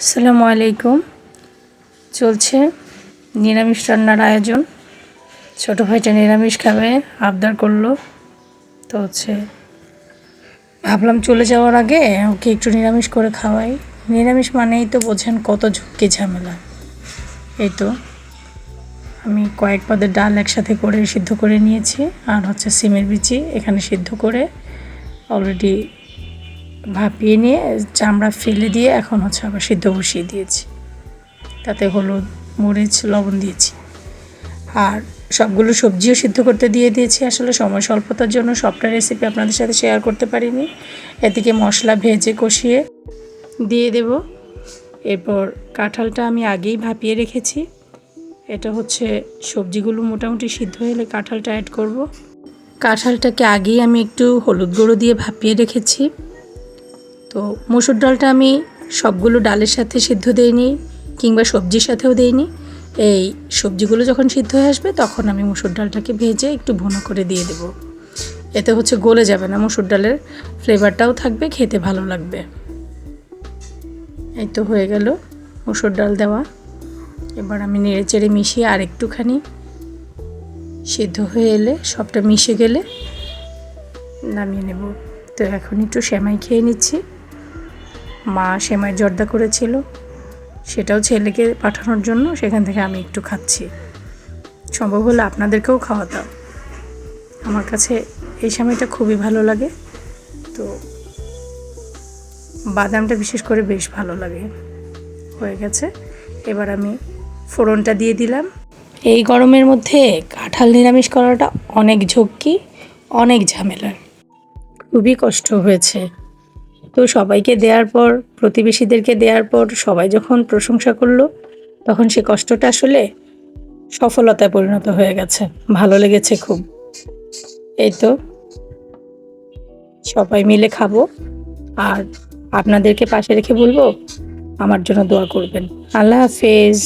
আসসালামু আলাইকুম। চলছে নিরামিষ রান্নার আয়োজন। ছোটো ভাইটা নিরামিষ খাবে, আবদার করলো। তো ভাবলাম চলে যাওয়ার আগে ওকে একটু নিরামিষ করে খাওয়াই। নিরামিষ মানেই তো বোঝেন কত ঝুঁকি ঝামেলা। এই তো আমি কয়েক পদের ডাল একসাথে করে সিদ্ধ করে নিয়েছি, আর সিমের বিচি এখানে সিদ্ধ করে অলরেডি ভাপিয়ে নিয়ে চামড়া ফেলে দিয়ে এখন আবার সিদ্ধ বসিয়ে দিয়েছি। তাতে হলুদ, মরিচ, লবণ দিয়েছি, আর সবগুলো সবজিও সিদ্ধ করতে দিয়ে দিয়েছি। আসলে সময় স্বল্পতার জন্য সবটা রেসিপি আপনাদের সাথে শেয়ার করতে পারিনি। এদিকে মশলা ভেজে কষিয়ে দিয়ে দেব। এরপর কাঁঠালটা আমি আগেই ভাপিয়ে রেখেছি। এটা সবজিগুলো মোটামুটি সিদ্ধ হলে কাঁঠালটা অ্যাড করব। কাঁঠালটাকে আগেই আমি একটু হলুদ গুঁড়ো দিয়ে ভাপিয়ে রেখেছি। তো মসুর ডালটা আমি সবগুলো ডালের সাথে সিদ্ধ দেইনি, কিংবা সবজির সাথেও দেইনি। এই সবজিগুলো যখন সিদ্ধ হয়ে আসবে তখন আমি মসুর ডালটাকে ভেজে একটু ভুনো করে দিয়ে দেব। এতে গলে যাবে না, মসুর ডালের ফ্লেভারটাও থাকবে, খেতে ভালো লাগবে। এই তো হয়ে গেল মসুর ডাল দেওয়া। এবার আমি নেড়ে চেড়ে মিশিয়ে আর একটুখানি সিদ্ধ হয়ে এলে, সবটা মিশে গেলে নামিয়ে নেব। তো এখন একটু সেমাই খেয়ে নিচ্ছি। মা সেমাই জর্দা করেছিল, সেটাও ছেলেকে পাঠানোর জন্য, সেখান থেকে আমি একটু খাচ্ছি। সম্ভব হলে আপনাদেরকেও খাওয়াতাম। আমার কাছে এই সেমাইটা খুবই ভালো লাগে। তো বাদামটা বিশেষ করে বেশ ভালো লাগে। হয়ে গেছে, এবার আমি ফোড়নটা দিয়ে দিলাম। এই গরমের মধ্যে কাঁঠাল নিরামিষ করাটা অনেক ঝক্কি, অনেক ঝামেলার, খুবই কষ্ট হয়েছে। তো সবাইকে দেওয়ার পর, প্রতিবেশীদেরকে দেওয়ার পর সবাই যখন প্রশংসা করলো, তখন সে কষ্টটা আসলে সফলতায় পরিণত হয়ে গেছে। ভালো লেগেছে খুব। এই তো সবাই মিলে খাবো, আর আপনাদেরকে পাশে রেখে বলবো আমার জন্য দোয়া করবেন। আল্লাহ হাফেজ।